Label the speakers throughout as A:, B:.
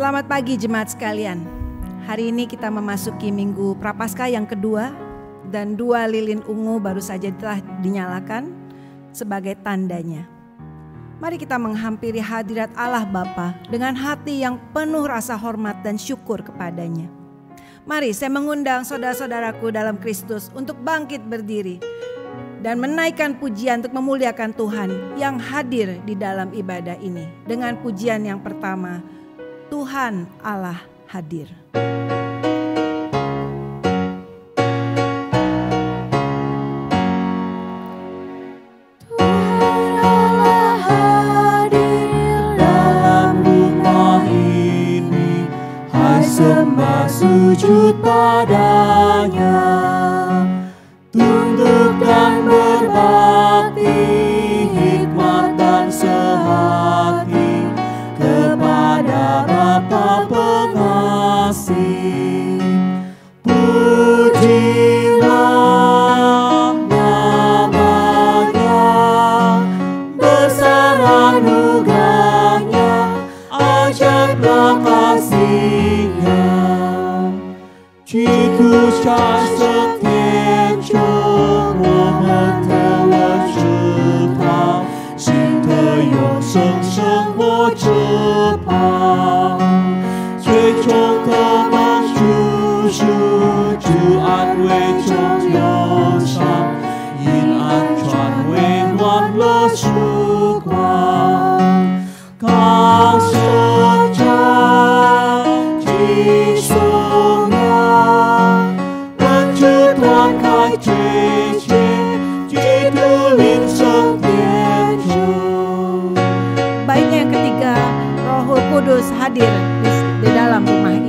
A: Selamat pagi jemaat sekalian. Hari ini kita memasuki minggu Prapaskah yang kedua dan 2 lilin ungu baru saja telah dinyalakan sebagai tandanya. Mari kita menghampiri hadirat Allah Bapa dengan hati yang penuh rasa hormat dan syukur kepadanya. Mari saya mengundang saudara-saudaraku dalam Kristus untuk bangkit berdiri dan menaikkan pujian untuk memuliakan Tuhan yang hadir di dalam ibadah ini. Dengan pujian yang pertama, Tuhan Allah hadir.
B: Tuhan Allah hadir dalam rumah ini, hai sembah sujud padanya, tunduk dan berbakti, hikmat dan sehati kepada Bapa pengasih. Pujilah namanya, besar anugerahnya, ajaiblah kasihnya. 基督差圣天救我们的我是他，心的永生生活之旁，最终的蒙救赎，主安慰中忧伤，阴暗转为欢乐曙光，高声唱起颂扬，问主断开罪愆，基督领圣天主。
A: Baiknya yang ketiga, Roh Kudus hadir di dalam rumah ini.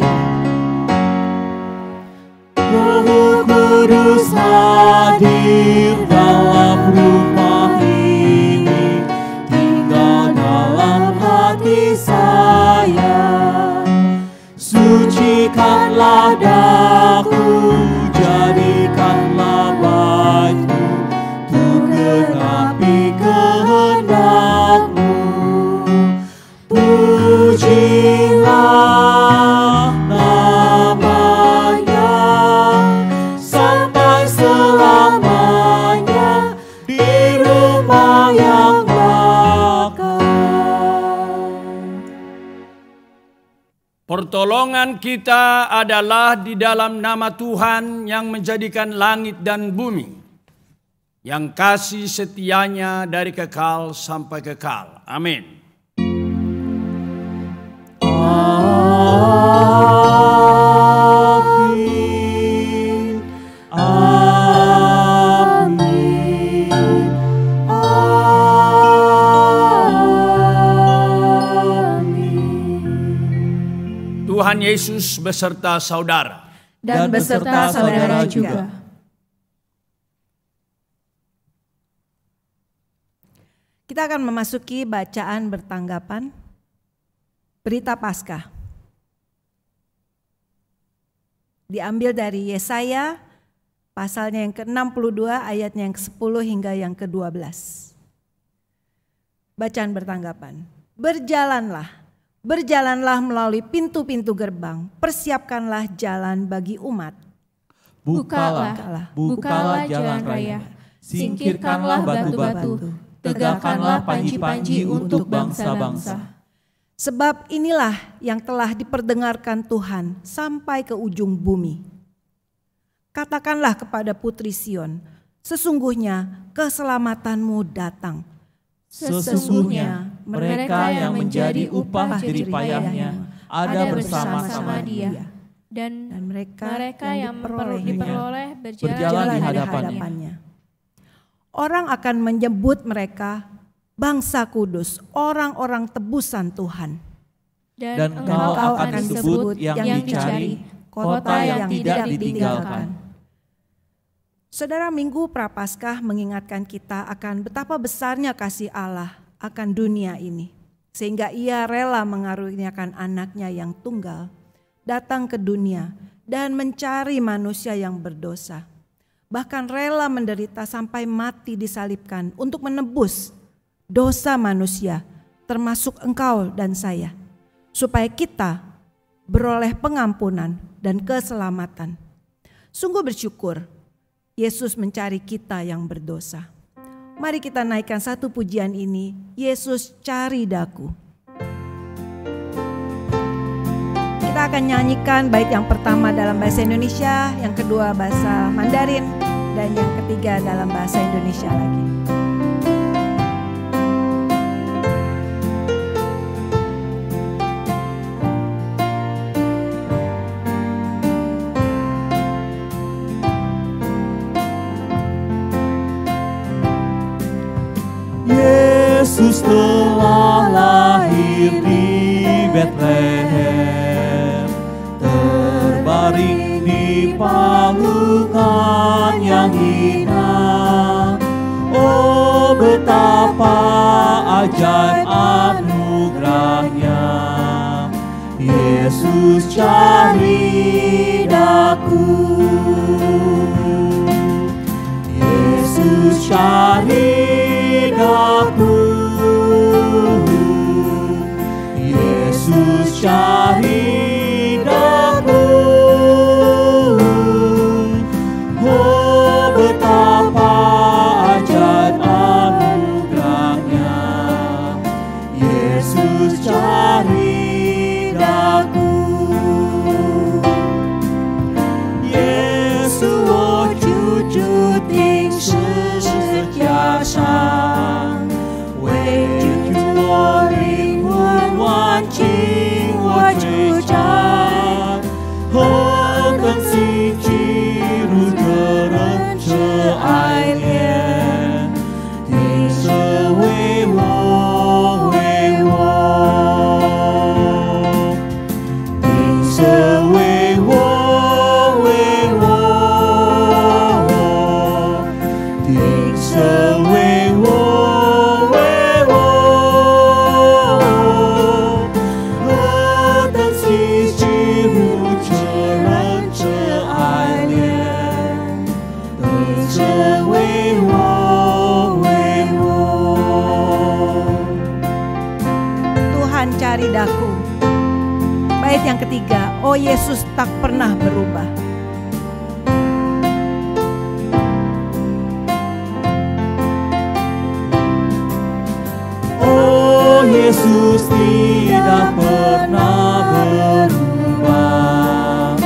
B: Roh Kudus hadir dalam rumah ini, tinggal dalam hati saya. Sucikanlah daku, jadikanlah baitmu, untuk genapi kehendak-Mu. Pujilah namanya sampai selamanya di rumah yang bakal.
C: Pertolongan kita adalah di dalam nama Tuhan yang menjadikan langit dan bumi, yang kasih setianya dari kekal sampai kekal. Amin.
B: Amin. Amin. Amin.
C: Tuhan Yesus beserta saudara.
A: Dan beserta saudara juga. Kita akan memasuki bacaan bertanggapan Berita Paskah. Diambil dari Yesaya pasalnya yang ke-62 ayatnya yang ke-10 hingga yang ke-12. Bacaan bertanggapan. Berjalanlah, berjalanlah melalui pintu-pintu gerbang, persiapkanlah jalan bagi umat.
B: Bukalah jalan raya, singkirkanlah batu-batu, tegakkanlah panji-panji untuk bangsa-bangsa.
A: Sebab inilah yang telah diperdengarkan Tuhan sampai ke ujung bumi. Katakanlah kepada putri Sion, sesungguhnya keselamatanmu datang.
B: Sesungguhnya mereka yang menjadi upah jerih payahnya ada bersama-sama Dia,
A: dan mereka yang
B: diperoleh
A: berjalan di hadapannya. Orang akan menyebut mereka bangsa kudus, orang-orang tebusan Tuhan.
B: Dan engkau akan disebut yang dicari, kota yang tidak ditinggalkan.
A: Saudara, Minggu Prapaskah mengingatkan kita akan betapa besarnya kasih Allah akan dunia ini, sehingga Ia rela mengaruniakan anaknya yang tunggal datang ke dunia dan mencari manusia yang berdosa. Bahkan rela menderita sampai mati disalibkan untuk menebus dosa manusia, termasuk engkau dan saya, supaya kita beroleh pengampunan dan keselamatan. Sungguh bersyukur Yesus mencari kita yang berdosa. Mari kita naikkan satu pujian ini, Yesus cari daku. Kita akan nyanyikan bait yang pertama dalam bahasa Indonesia, yang kedua bahasa Mandarin, dan yang ketiga dalam bahasa Indonesia lagi.
B: Yesus telah lahir di Betlehem, terbaring di palungan yang hina. Oh, betapa ajaib anugerahnya, Yesus cari daku. Yesus cari daku, Yesus cari daku. Oh, betapa ajaib anugerahnya, Yesus cari daku. Yesus我主定是家乡，为主我灵魂万情我追赶，何等希奇如这人这爱恋，定是为我为我，定是为我为我，定是为我为我，何等希奇如这人这爱恋，定是为我为我。
A: Tuhan cari daku. Bait yang ketiga, oh Yesus tak pernah berubah.
B: Oh, Yesus tidak pernah berubah,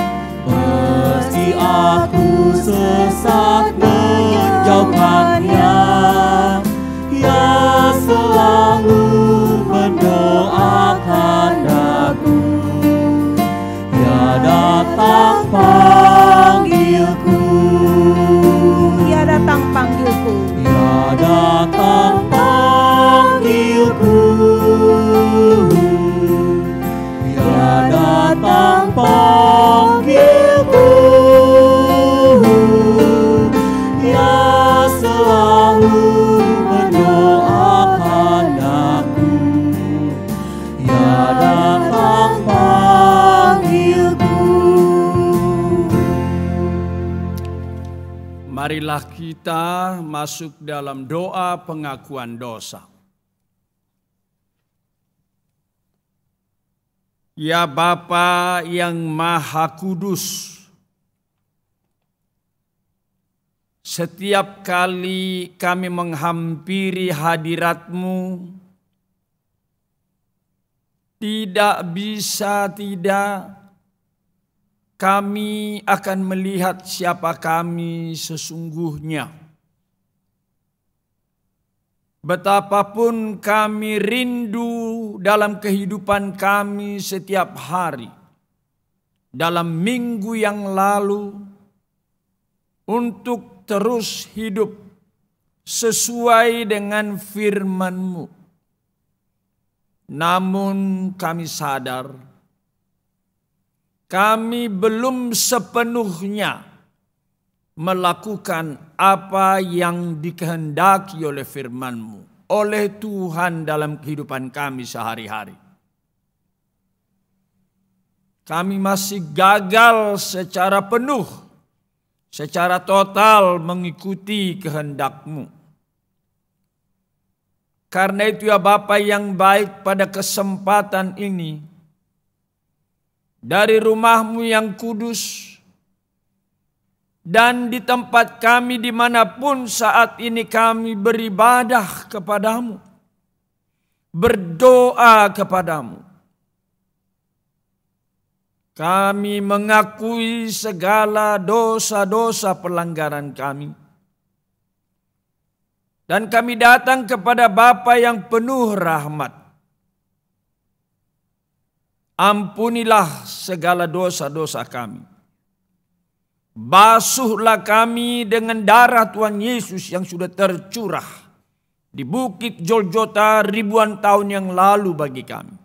B: meski aku sesat menjauhkannya, Ia selalu mendoakan daku. Ia datang panggilku,
A: Ia datang panggilku.
B: Ia datang panggilku, Ia datang panggilku. Ia selalu mendoakan aku, Ia datang panggilku.
C: Marilah kita masuk dalam doa pengakuan dosa. Ya Bapa yang Maha Kudus, setiap kali kami menghampiri hadirat-Mu, tidak bisa tidak kami akan melihat siapa kami sesungguhnya. Betapapun kami rindu dalam kehidupan kami setiap hari, dalam minggu yang lalu, untuk terus hidup sesuai dengan firman-Mu. Namun kami sadar, kami belum sepenuhnya melakukan apa yang dikehendaki oleh firman-Mu, oleh Tuhan dalam kehidupan kami sehari-hari. Kami masih gagal secara penuh, secara total mengikuti kehendak-Mu. Karena itu ya Bapa yang baik, pada kesempatan ini dari rumah-Mu yang kudus, dan di tempat kami dimanapun saat ini kami beribadah kepadamu, berdoa kepadamu. Kami mengakui segala dosa-dosa pelanggaran kami. Dan kami datang kepada Bapa yang penuh rahmat. Ampunilah segala dosa-dosa kami. Basuhlah kami dengan darah Tuhan Yesus yang sudah tercurah di Bukit Golgota ribuan tahun yang lalu bagi kami.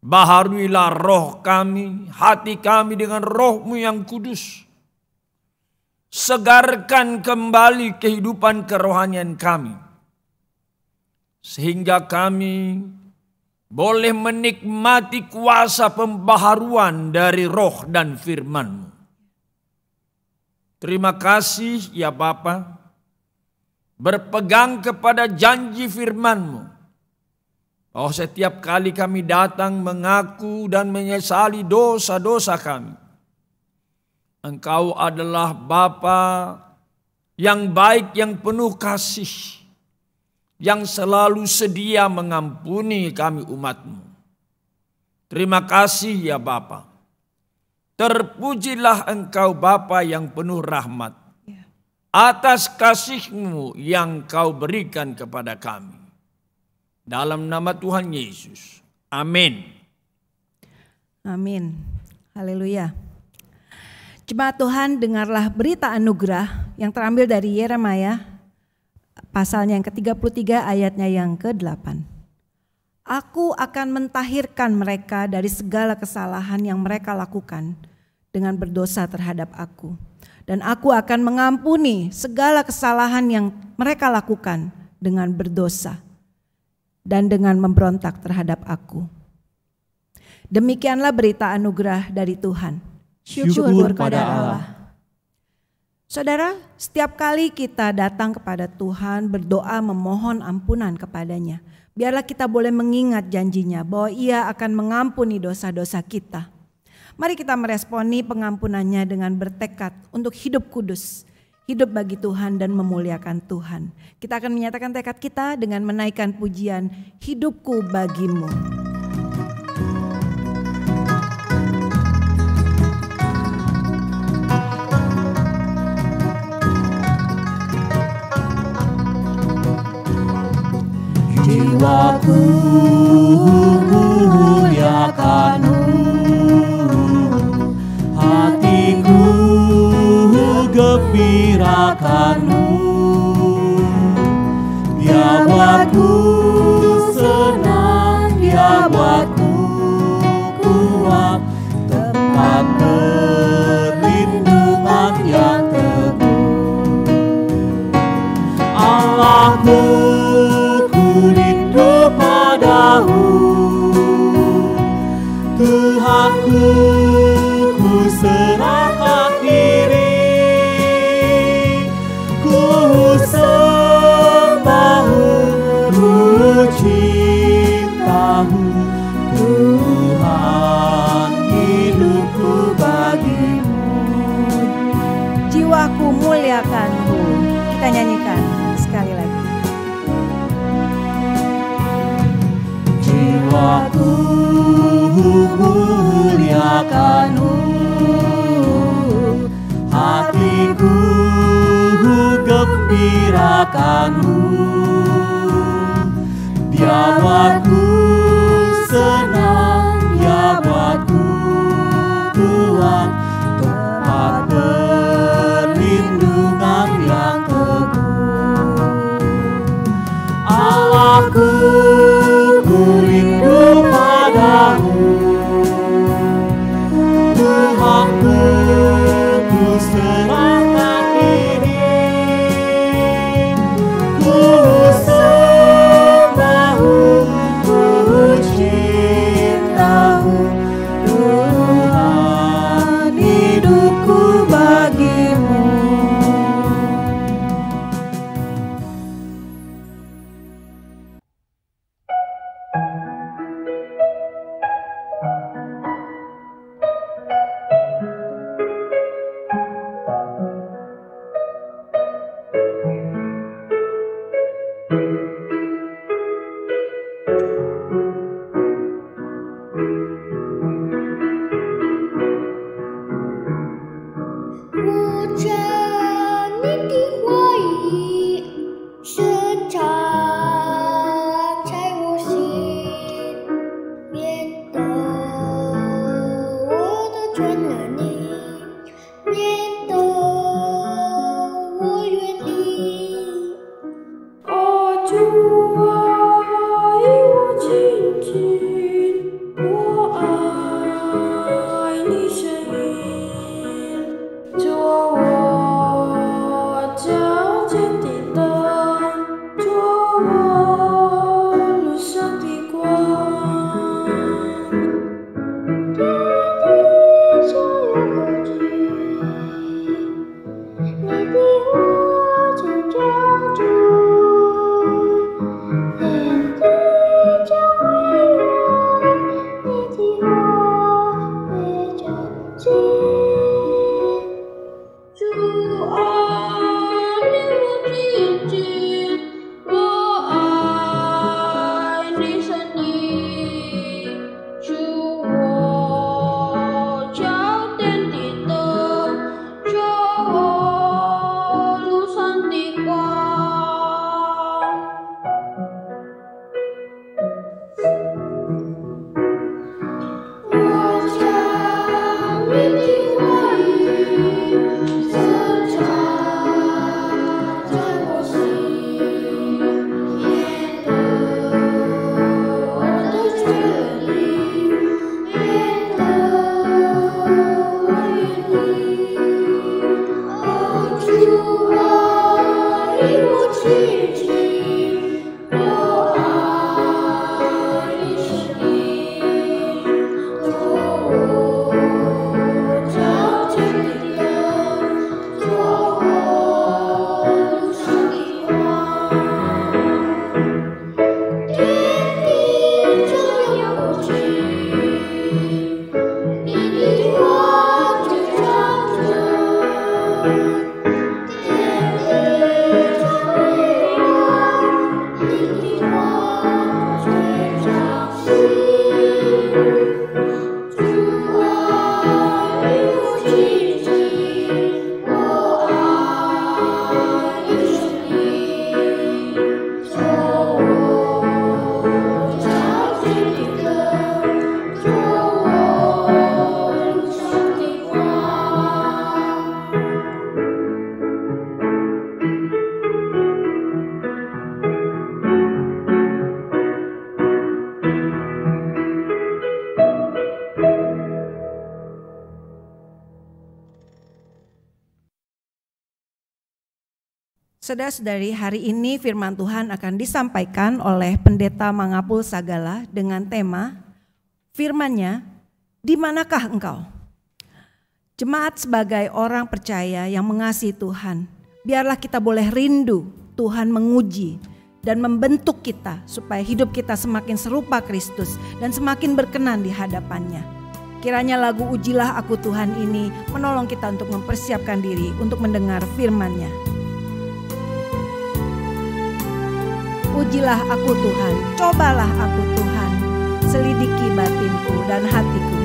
C: Baharuilah roh kami, hati kami dengan roh-Mu yang kudus. Segarkan kembali kehidupan kerohanian kami, sehingga kami boleh menikmati kuasa pembaharuan dari roh dan firman-Mu. Terima kasih ya Bapa, berpegang kepada janji firman-Mu, bahwa setiap kali kami datang mengaku dan menyesali dosa-dosa kami, Engkau adalah Bapa yang baik, yang penuh kasih, yang selalu sedia mengampuni kami umat-Mu. Terima kasih ya Bapa. Terpujilah Engkau Bapa yang penuh rahmat, atas kasih-Mu yang Kau berikan kepada kami. Dalam nama Tuhan Yesus. Amin.
A: Amin. Haleluya. Jemaat Tuhan, dengarlah berita anugerah yang terambil dari Yeremia pasalnya yang ke-33 ayatnya yang ke-8. Aku akan mentahirkan mereka dari segala kesalahan yang mereka lakukan dengan berdosa terhadap aku. Dan aku akan mengampuni segala kesalahan yang mereka lakukan dengan berdosa dan dengan memberontak terhadap aku. Demikianlah berita anugerah dari Tuhan. Syukur kepada Allah. Saudara, setiap kali kita datang kepada Tuhan, berdoa memohon ampunan kepadanya, biarlah kita boleh mengingat janjinya bahwa Ia akan mengampuni dosa-dosa kita. Mari kita meresponi pengampunannya dengan bertekad untuk hidup kudus, hidup bagi Tuhan dan memuliakan Tuhan. Kita akan menyatakan tekad kita dengan menaikkan pujian Hidupku Bagimu.
B: Jiwaku muliakan-Mu, hatiku gembirakan-Mu, Dia buatku senang, Dia buatku kuat, tempat perlindungan yang teguh. Allahku, Tuhanku, ku serahkan diri, ku sembah-Mu, ku cinta-Mu, Tuhan hidupku bagimu.
A: Jiwaku muliakan-Mu. Kita nyanyikan sekali lagi.
B: Jiwaku muliakan-Mu, hatiku gembirakan-Mu, Dia buatku senang, Dia buatku kuat, tempat perlindungan yang teguh. Allahku, ku rindu padamu, Tuhanku, ku serahkan diri, ku sembah-Mu, ku cinta-Mu, Tuhan
A: Saudara-saudari, hari ini firman Tuhan akan disampaikan oleh Pendeta Mangapul Sagala dengan tema firman-Nya, "Di manakah engkau?" Jemaat sebagai orang percaya yang mengasihi Tuhan, biarlah kita boleh rindu Tuhan menguji dan membentuk kita supaya hidup kita semakin serupa Kristus dan semakin berkenan di hadapan-Nya. Kiranya lagu "Ujilah Aku Tuhan" ini menolong kita untuk mempersiapkan diri untuk mendengar firman-Nya. Ujilah aku Tuhan, cobalah aku Tuhan, selidiki batinku dan hatiku.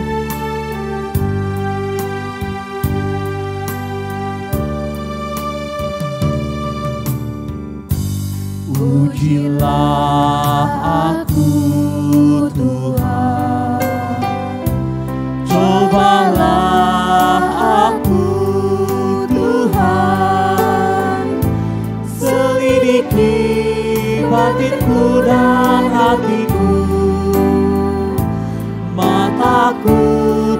B: Ujilah aku Tuhan, cobalah aku Tuhan, selidiki batinku dan hatiku, mataku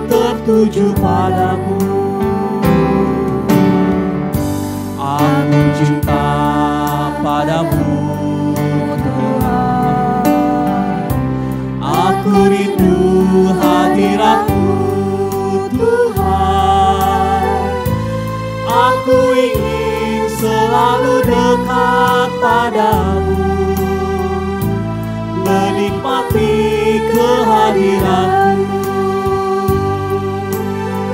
B: tertuju padamu. Aku cinta padamu Tuhan, aku rindu hadirat-Mu Tuhan, aku ingin selalu dekat padamu, menikmati kehadiran-Mu.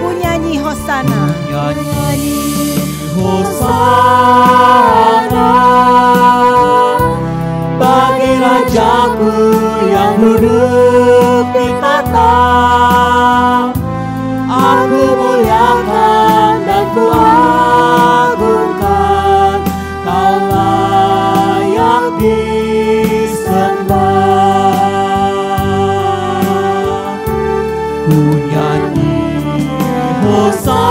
A: Ku nyanyi hosana,
B: Nyanyi hosana bagi Rajaku yang duduk di tahta. Aku muliakan dan ku agungkan, Kau layak disembah. Ku nyanyi hosana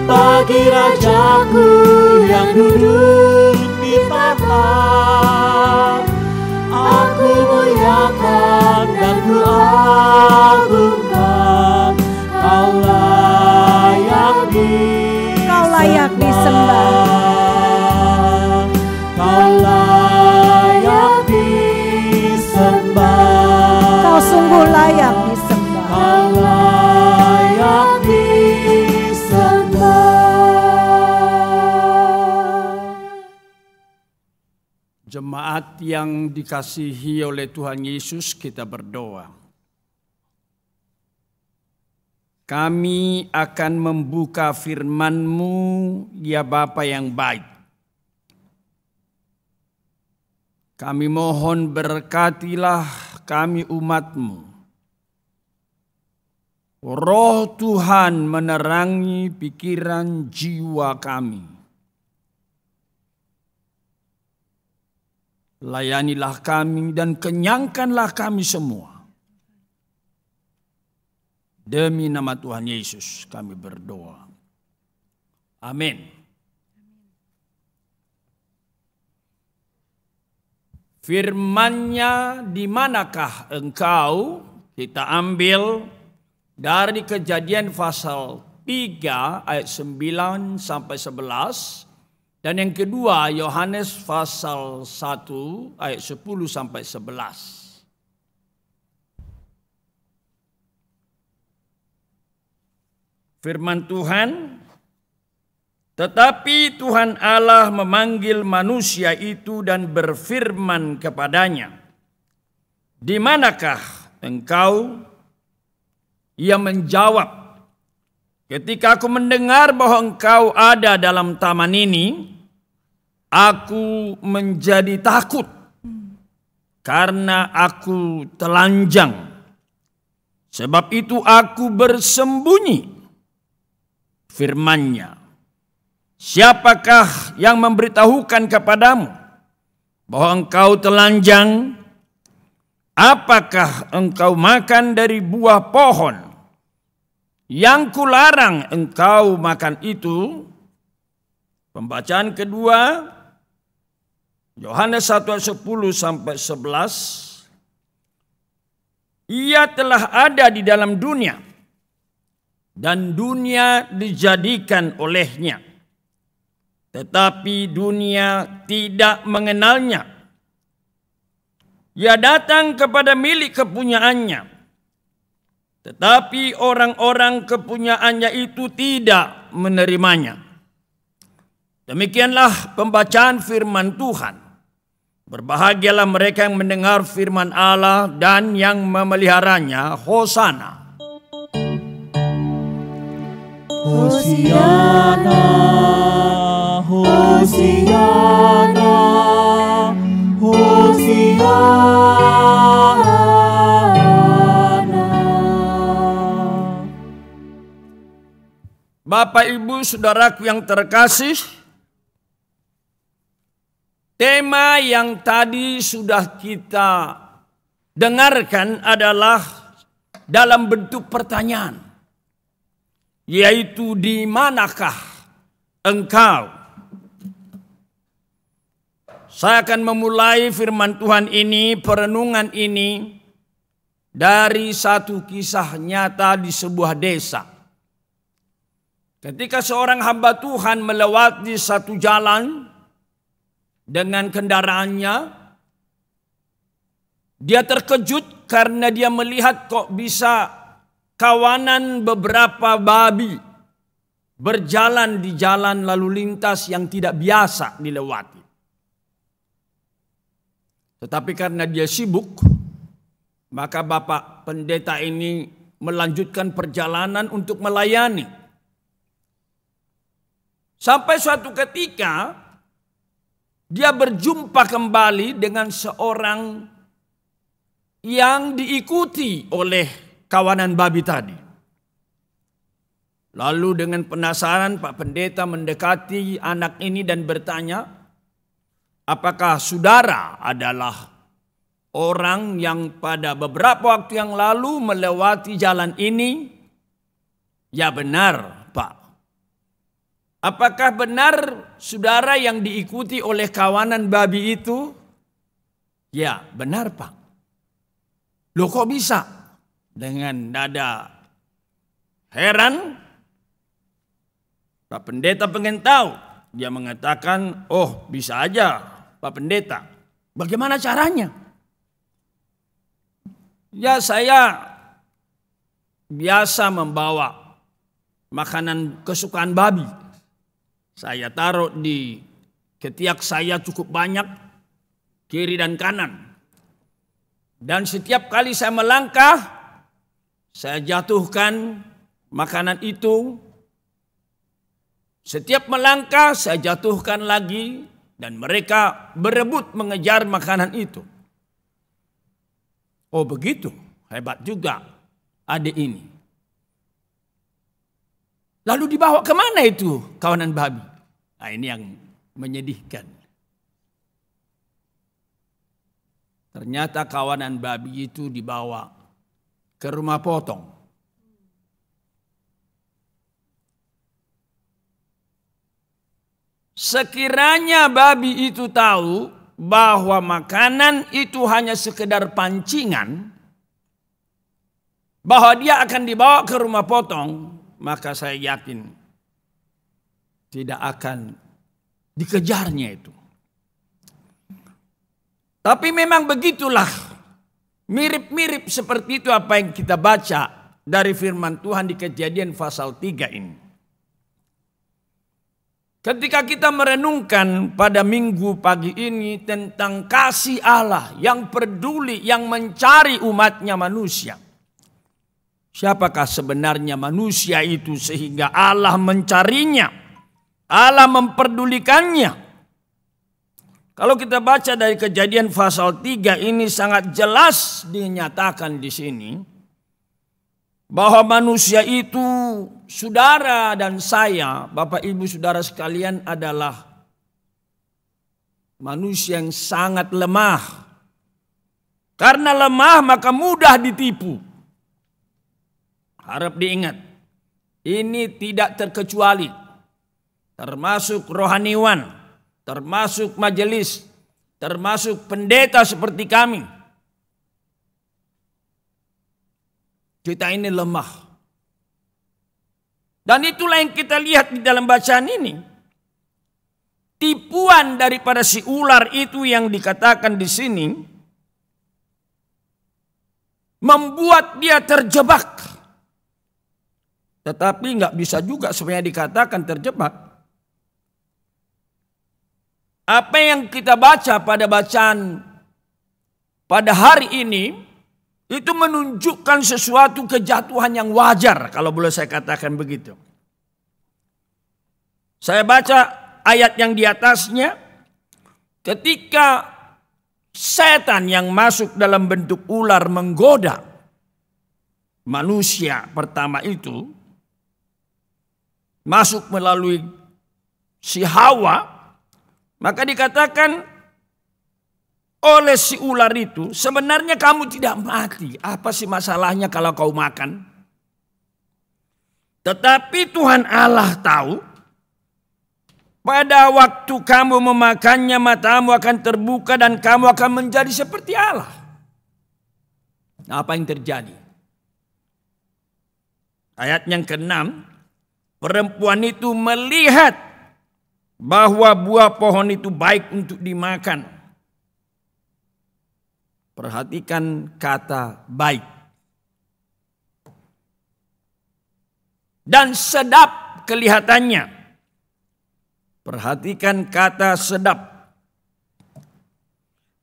B: bagi Rajaku yang duduk di tahta. Aku muliakan dan ku agungkan, Kau layak disembah. Kau layak disembah.
A: Kau sungguh layak disembah.
B: Kau layak disembah.
C: Jemaat yang dikasihi oleh Tuhan Yesus, kita berdoa. Kami akan membuka firman-Mu, ya Bapa yang baik. Kami mohon berkatilah kami umat-Mu. Roh Tuhan menerangi pikiran jiwa kami. Layanilah kami dan kenyangkanlah kami semua. Demi nama Tuhan Yesus kami berdoa. Amin. Firman-Nya, di manakah engkau? Kita ambil dari Kejadian pasal 3 ayat 9 sampai 11. Dan yang kedua Yohanes pasal 1 ayat 10 sampai 11. Firman Tuhan, tetapi Tuhan Allah memanggil manusia itu dan berfirman kepadanya, "Di manakah engkau?" Ia menjawab, "Ketika aku mendengar bahwa engkau ada dalam taman ini, aku menjadi takut karena aku telanjang. Sebab itu aku bersembunyi." Firman-Nya, "Siapakah yang memberitahukan kepadamu bahwa engkau telanjang? Apakah engkau makan dari buah pohon yang kularang engkau makan itu?" Pembacaan kedua, Yohanes 1 ayat 10 sampai 11. Ia telah ada di dalam dunia, dan dunia dijadikan olehnya, tetapi dunia tidak mengenalnya. Ia datang kepada milik kepunyaannya, tetapi orang-orang kepunyaannya itu tidak menerimanya. Demikianlah pembacaan firman Tuhan. Berbahagialah mereka yang mendengar firman Allah dan yang memeliharanya. Hosana.
B: Hosiana, Hosiana, Hosiana.
C: Bapak, Ibu, Saudaraku yang terkasih, tema yang tadi sudah kita dengarkan adalah dalam bentuk pertanyaan, yaitu di manakah engkau? Saya akan memulai firman Tuhan ini, perenungan ini, dari satu kisah nyata di sebuah desa. Ketika seorang hamba Tuhan melewati satu jalan dengan kendaraannya, dia terkejut karena dia melihat kok bisa kawanan beberapa babi berjalan di jalan lalu lintas yang tidak biasa dilewati. Tetapi karena dia sibuk, maka Bapak Pendeta ini melanjutkan perjalanan untuk melayani. Sampai suatu ketika dia berjumpa kembali dengan seorang yang diikuti oleh kawanan babi tadi. Lalu dengan penasaran Pak Pendeta mendekati anak ini dan bertanya, "Apakah saudara adalah orang yang pada beberapa waktu yang lalu melewati jalan ini?" "Ya benar, Pak." Apakah benar saudara yang diikuti oleh kawanan babi itu? Ya, benar Pak. Loh kok bisa? Dengan dada heran, Pak Pendeta pengen tahu. Dia mengatakan, oh bisa aja Pak Pendeta. Bagaimana caranya? Ya saya biasa membawa makanan kesukaan babi. Saya taruh di ketiak saya cukup banyak, kiri dan kanan. Dan setiap kali saya melangkah, saya jatuhkan makanan itu. Setiap melangkah, saya jatuhkan lagi. Dan mereka berebut mengejar makanan itu. Oh begitu, hebat juga adik ini. Lalu dibawa kemana itu kawanan babi? Nah ini yang menyedihkan. Ternyata kawanan babi itu dibawa ke rumah potong. Sekiranya babi itu tahu bahwa makanan itu hanya sekedar pancingan, bahwa dia akan dibawa ke rumah potong, maka saya yakin tidak akan dikejarnya itu. Tapi memang begitulah, mirip-mirip seperti itu apa yang kita baca dari firman Tuhan di Kejadian pasal 3 ini. Ketika kita merenungkan pada minggu pagi ini tentang kasih Allah yang peduli, yang mencari umatnya manusia. Siapakah sebenarnya manusia itu sehingga Allah mencarinya, Allah memperdulikannya. Kalau kita baca dari Kejadian pasal 3 ini sangat jelas dinyatakan di sini. Bahwa manusia itu, saudara dan saya, Bapak Ibu saudara sekalian adalah manusia yang sangat lemah. Karena lemah maka mudah ditipu. Harap diingat, ini tidak terkecuali. Termasuk rohaniwan, termasuk majelis, termasuk pendeta seperti kami. Kita ini lemah. Dan itulah yang kita lihat di dalam bacaan ini. Tipuan daripada si ular itu yang dikatakan di sini membuat dia terjebak. Tetapi nggak bisa juga sebenarnya dikatakan terjebak. Apa yang kita baca pada bacaan pada hari ini itu menunjukkan sesuatu kejatuhan yang wajar, kalau boleh saya katakan begitu. Saya baca ayat yang di atasnya, ketika setan yang masuk dalam bentuk ular menggoda manusia pertama itu, masuk melalui si Hawa, maka dikatakan oleh si ular itu, sebenarnya kamu tidak mati. Apa sih masalahnya kalau kau makan? Tetapi Tuhan Allah tahu, pada waktu kamu memakannya matamu akan terbuka dan kamu akan menjadi seperti Allah. Nah, apa yang terjadi? Ayat yang ke-6, perempuan itu melihat bahwa buah pohon itu baik untuk dimakan. Perhatikan kata baik. Dan sedap kelihatannya. Perhatikan kata sedap.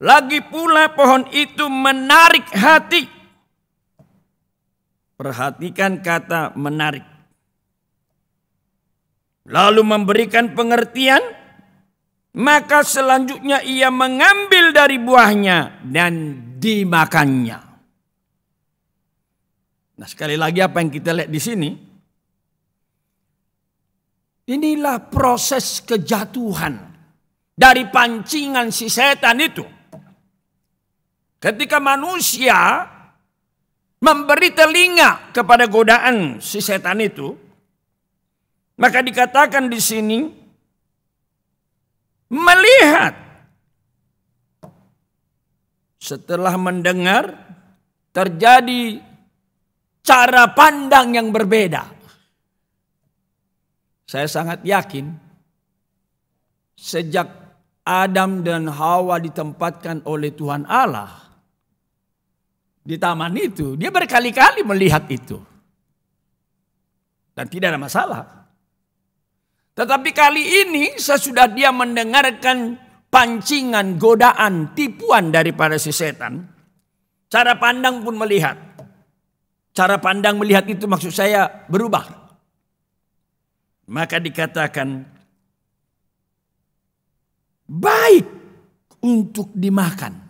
C: Lagi pula pohon itu menarik hati. Perhatikan kata menarik. Lalu memberikan pengertian. Maka selanjutnya ia mengambil dari buahnya dan dimakannya. Nah, sekali lagi apa yang kita lihat di sini? Inilah proses kejatuhan dari pancingan si setan itu. Ketika manusia memberi telinga kepada godaan si setan itu, Maka dikatakan di sini melihat. Setelah mendengar terjadi cara pandang yang berbeda. Saya sangat yakin sejak Adam dan Hawa ditempatkan oleh Tuhan Allah di taman itu, dia berkali-kali melihat itu. Dan tidak ada masalah. Tetapi kali ini sesudah dia mendengarkan pancingan, godaan, tipuan daripada si setan, cara pandang pun melihat. Cara pandang melihat itu maksud saya berubah. Maka dikatakan baik untuk dimakan.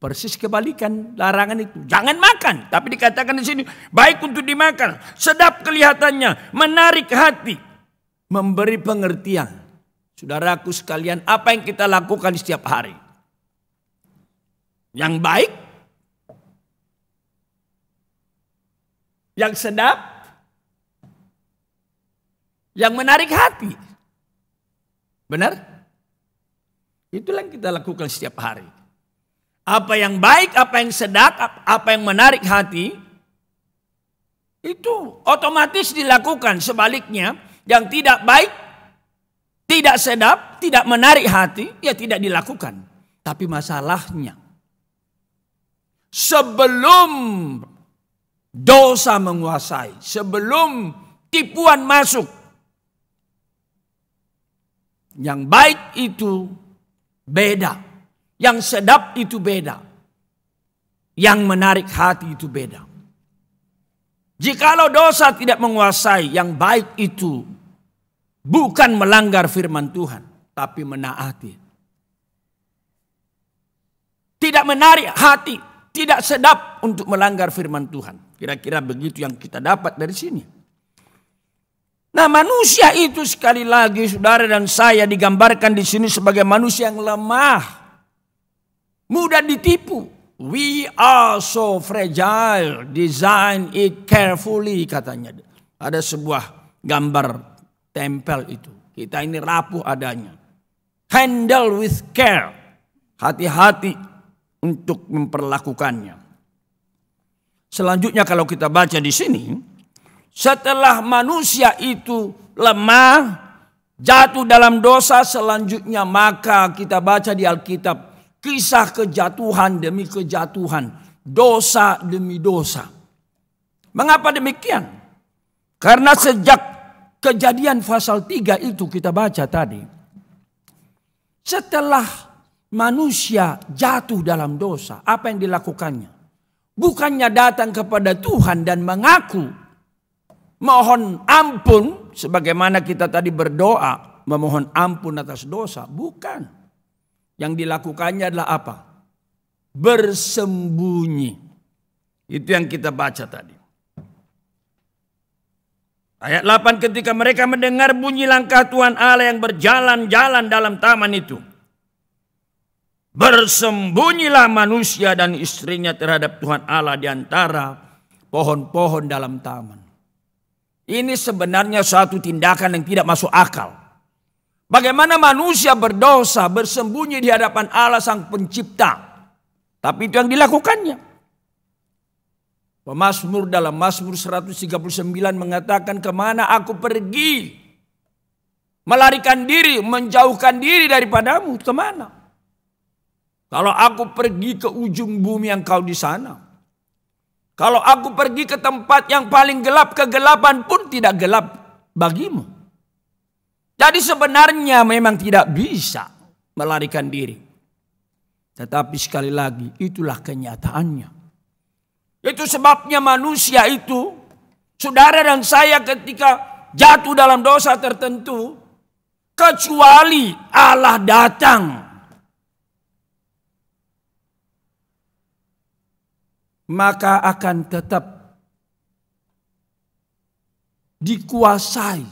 C: Persis kebalikan larangan itu. Jangan makan. Tapi dikatakan di sini baik untuk dimakan. Sedap kelihatannya, menarik hati, memberi pengertian. Saudaraku sekalian, apa yang kita lakukan setiap hari? Yang baik, yang sedap, yang menarik hati. Benar? Itulah yang kita lakukan setiap hari. Apa yang baik, apa yang sedap, apa yang menarik hati, itu otomatis dilakukan. Sebaliknya, yang tidak baik, tidak sedap, tidak menarik hati, ya tidak dilakukan. Tapi masalahnya, sebelum dosa menguasai, sebelum tipuan masuk, yang baik itu beda. Yang sedap itu beda. Yang menarik hati itu beda. Jikalau dosa tidak menguasai, yang baik itu bukan melanggar firman Tuhan, tapi menaati. Tidak menarik hati, tidak sedap untuk melanggar firman Tuhan. Kira-kira begitu yang kita dapat dari sini. Nah, manusia itu sekali lagi saudara dan saya digambarkan di sini sebagai manusia yang lemah. Mudah ditipu. We are so fragile. Design it carefully katanya. Ada sebuah gambar tempel itu. Kita ini rapuh adanya. Handle with care. Hati-hati untuk memperlakukannya. Selanjutnya kalau kita baca di sini. Setelah manusia itu lemah. Jatuh dalam dosa selanjutnya. Maka kita baca di Alkitab. Kisah kejatuhan demi kejatuhan, dosa demi dosa. Mengapa demikian? Karena sejak Kejadian pasal 3 itu kita baca tadi. Setelah manusia jatuh dalam dosa, apa yang dilakukannya? Bukannya datang kepada Tuhan dan mengaku, mohon ampun, sebagaimana kita tadi berdoa, memohon ampun atas dosa. Bukan. Yang dilakukannya adalah apa? Bersembunyi. Itu yang kita baca tadi. Ayat 8, ketika mereka mendengar bunyi langkah Tuhan Allah yang berjalan-jalan dalam taman itu, bersembunyilah manusia dan istrinya terhadap Tuhan Allah di antara pohon-pohon dalam taman. Ini sebenarnya suatu tindakan yang tidak masuk akal. Bagaimana manusia berdosa bersembunyi di hadapan Allah Sang Pencipta. Tapi itu yang dilakukannya. Pemazmur dalam Mazmur 139 mengatakan, kemana aku pergi? Melarikan diri, menjauhkan diri daripadamu. Kemana? Kalau aku pergi ke ujung bumi, engkau di sana. Kalau aku pergi ke tempat yang paling gelap, kegelapan pun tidak gelap bagimu. Jadi sebenarnya memang tidak bisa melarikan diri. Tetapi sekali lagi, itulah kenyataannya. Itu sebabnya manusia itu, saudara dan saya ketika jatuh dalam dosa tertentu, kecuali Allah datang, maka akan tetap dikuasai,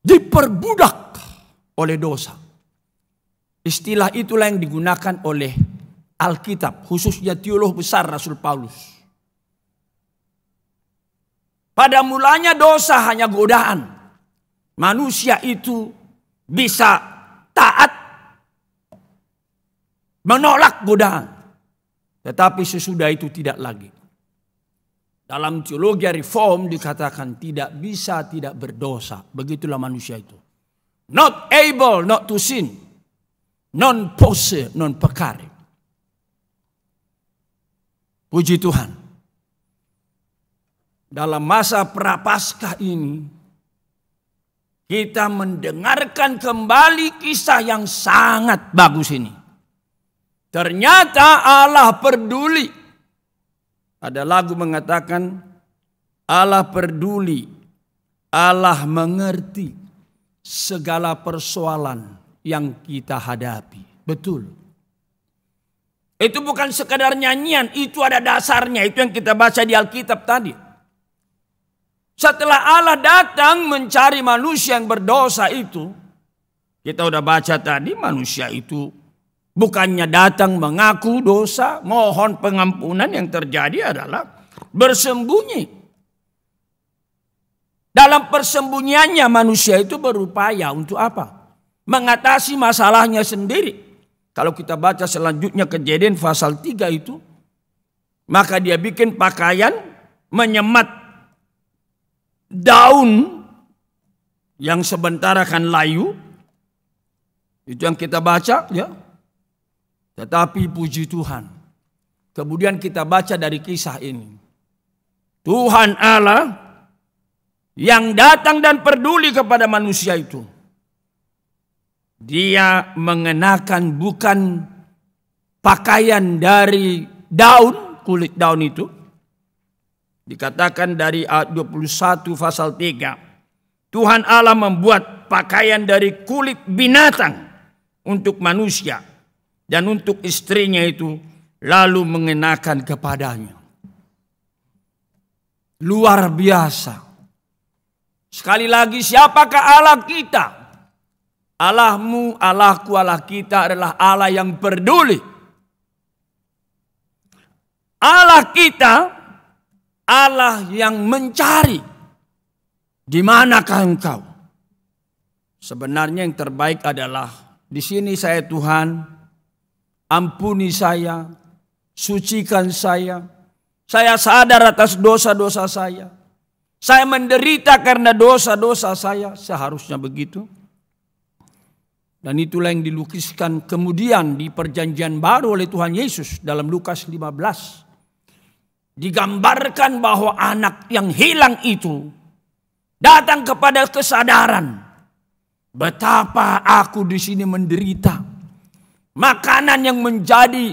C: diperbudak oleh dosa. Istilah itulah yang digunakan oleh Alkitab, khususnya teolog besar Rasul Paulus. Pada mulanya dosa hanya godaan. Manusia itu bisa taat, menolak godaan. Tetapi sesudah itu tidak lagi. Dalam teologi reform dikatakan tidak bisa tidak berdosa. Begitulah manusia itu. Not able not to sin. Non posse, non peccare. Puji Tuhan. Dalam masa prapaskah ini, kita mendengarkan kembali kisah yang sangat bagus ini. Ternyata Allah peduli. Ada lagu mengatakan, Allah peduli, Allah mengerti segala persoalan yang kita hadapi. Betul. Itu bukan sekadar nyanyian, itu ada dasarnya. Itu yang kita baca di Alkitab tadi. Setelah Allah datang mencari manusia yang berdosa itu, kita udah baca tadi, manusia itu bukannya datang mengaku dosa, mohon pengampunan, yang terjadi adalah bersembunyi. Dalam persembunyiannya manusia itu berupaya untuk apa? Mengatasi masalahnya sendiri. Kalau kita baca selanjutnya Kejadian pasal 3 itu, maka dia bikin pakaian, menyemat daun yang sebentar akan layu. Itu yang kita baca ya. Tetapi puji Tuhan, kemudian kita baca dari kisah ini, Tuhan Allah yang datang dan peduli kepada manusia itu, Dia mengenakan bukan pakaian dari daun, kulit daun itu. Dikatakan dari ayat 21 pasal 3. Tuhan Allah membuat pakaian dari kulit binatang untuk manusia. Dan untuk istrinya itu lalu mengenakan kepadanya. Luar biasa. Sekali lagi, siapakah Allah kita? Allahmu, Allahku, Allah kita adalah Allah yang peduli. Allah kita, Allah yang mencari. Di manakah engkau? Sebenarnya yang terbaik adalah di sini saya Tuhan, ampuni saya, sucikan saya. Saya sadar atas dosa-dosa saya. Saya menderita karena dosa-dosa saya. Seharusnya begitu. Dan itulah yang dilukiskan kemudian di perjanjian baru oleh Tuhan Yesus dalam Lukas 15. Digambarkan bahwa anak yang hilang itu datang kepada kesadaran. Betapa aku di sini menderita. Makanan yang menjadi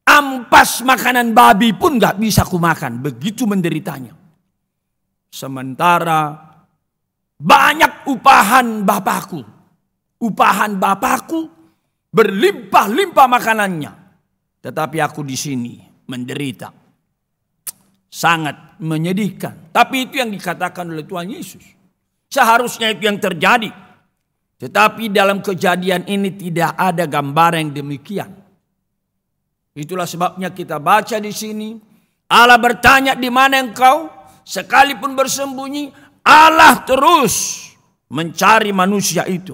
C: ampas, makanan babi pun gak bisa kumakan. Begitu menderitanya. Sementara banyak upahan Bapakku. Upahan Bapakku berlimpah-limpah makanannya. Tetapi aku di sini menderita. Sangat menyedihkan. Tapi itu yang dikatakan oleh Tuhan Yesus. Seharusnya itu yang terjadi. Tetapi dalam kejadian ini tidak ada gambaran yang demikian. Itulah sebabnya kita baca di sini. Allah bertanya, di mana engkau? Sekalipun bersembunyi, Allah terus mencari manusia itu.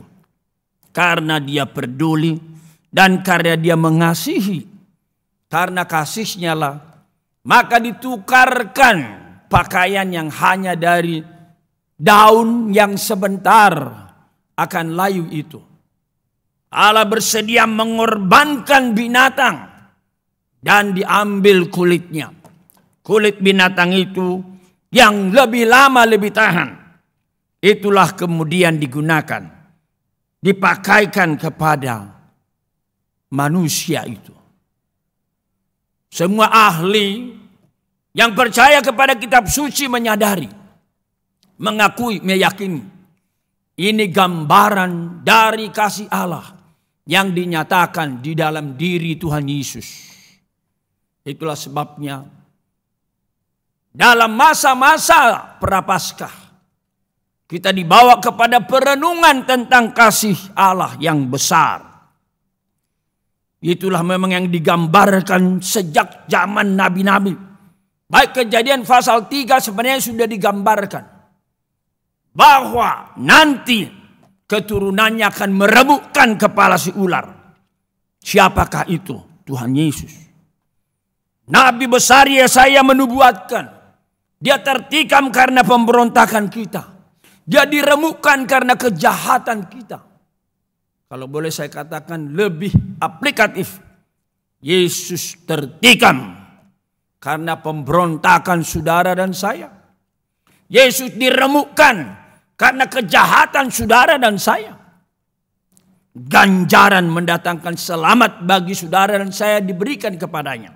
C: Karena dia peduli dan karena dia mengasihi. Karena kasihnya lah, maka ditukarkan pakaian yang hanya dari daun yang sebentar akan layu itu. Allah bersedia mengorbankan binatang dan diambil kulitnya. Kulit binatang itu yang lebih lama lebih tahan. Itulah kemudian digunakan. Dipakaikan kepada manusia itu. Semua ahli yang percaya kepada kitab suci menyadari, mengakui, meyakini. Ini gambaran dari kasih Allah yang dinyatakan di dalam diri Tuhan Yesus. Itulah sebabnya dalam masa-masa prapaskah kita dibawa kepada perenungan tentang kasih Allah yang besar. Itulah memang yang digambarkan sejak zaman nabi-nabi. Baik Kejadian pasal 3 sebenarnya sudah digambarkan bahwa nanti keturunannya akan meremukkan kepala si ular. Siapakah itu? Tuhan Yesus. Nabi besar Yesaya menubuatkan, dia tertikam karena pemberontakan kita. Dia diremukkan karena kejahatan kita. Kalau boleh saya katakan lebih aplikatif, Yesus tertikam karena pemberontakan saudara dan saya. Yesus diremukkan karena kejahatan saudara dan saya. Ganjaran mendatangkan selamat bagi saudara dan saya diberikan kepadanya.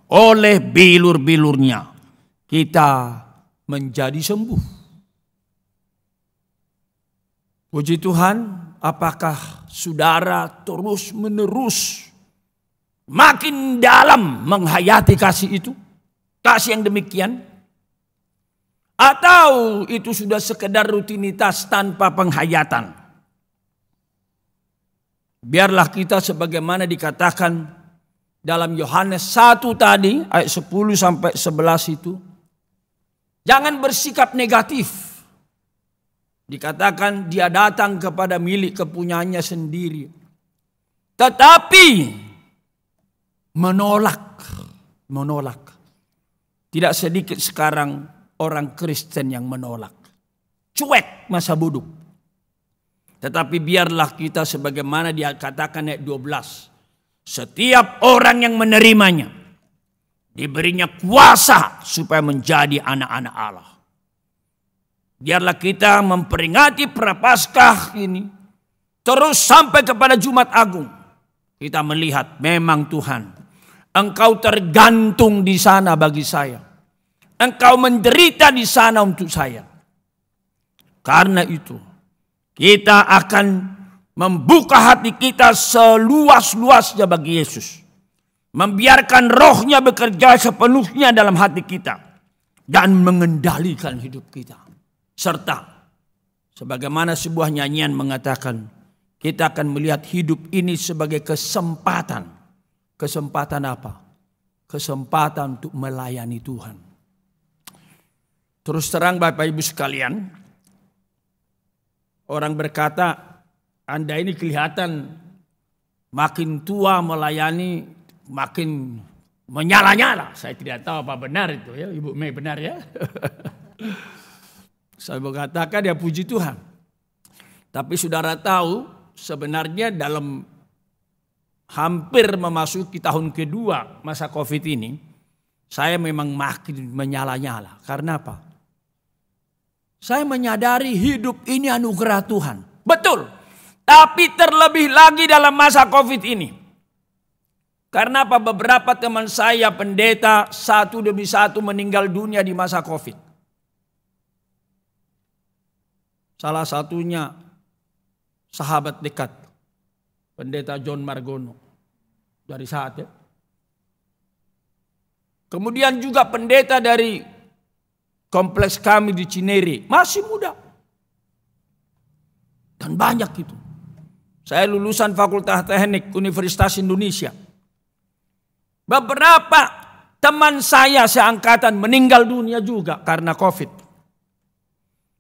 C: Oleh bilur-bilurnya kita menjadi sembuh. Puji Tuhan, apakah saudara terus menerus makin dalam menghayati kasih itu? Kasih yang demikian? Atau itu sudah sekedar rutinitas tanpa penghayatan? Biarlah kita sebagaimana dikatakan dalam Yohanes 1 tadi, ayat 10 sampai 11 itu. Jangan bersikap negatif. Dikatakan dia datang kepada milik kepunyaannya sendiri. Tetapi menolak. Tidak sedikit sekarang orang Kristen yang menolak. Cuek masa bodoh. Tetapi biarlah kita sebagaimana dia katakan ayat 12. Setiap orang yang menerimanya diberinya kuasa supaya menjadi anak-anak Allah. Biarlah kita memperingati Prapaskah ini terus sampai kepada Jumat Agung. Kita melihat memang Tuhan, Engkau tergantung di sana bagi saya. Engkau menderita di sana untuk saya. Karena itu kita akan membuka hati kita seluas-luasnya bagi Yesus. Membiarkan rohnya bekerja sepenuhnya dalam hati kita. Dan mengendalikan hidup kita. Serta sebagaimana sebuah nyanyian mengatakan, kita akan melihat hidup ini sebagai kesempatan. Kesempatan apa? Kesempatan untuk melayani Tuhan. Terus terang Bapak Ibu sekalian, orang berkata, Anda ini kelihatan makin tua melayani, makin menyala-nyala. Saya tidak tahu apa benar itu ya, Ibu Mei benar ya. Saya mengatakan ya puji Tuhan. Tapi saudara tahu sebenarnya dalam hampir memasuki tahun kedua masa COVID ini, saya memang makin menyala-nyala. Karena apa? Saya menyadari hidup ini anugerah Tuhan. Betul. Tapi terlebih lagi dalam masa COVID ini. Karena apa? Beberapa teman saya pendeta satu demi satu meninggal dunia di masa COVID. Salah satunya sahabat dekat pendeta John Margono dari saat ya. Kemudian juga pendeta dari kompleks kami di Cinere, masih muda. Dan banyak itu. Saya lulusan Fakultas Teknik Universitas Indonesia. Beberapa teman saya seangkatan meninggal dunia juga karena COVID.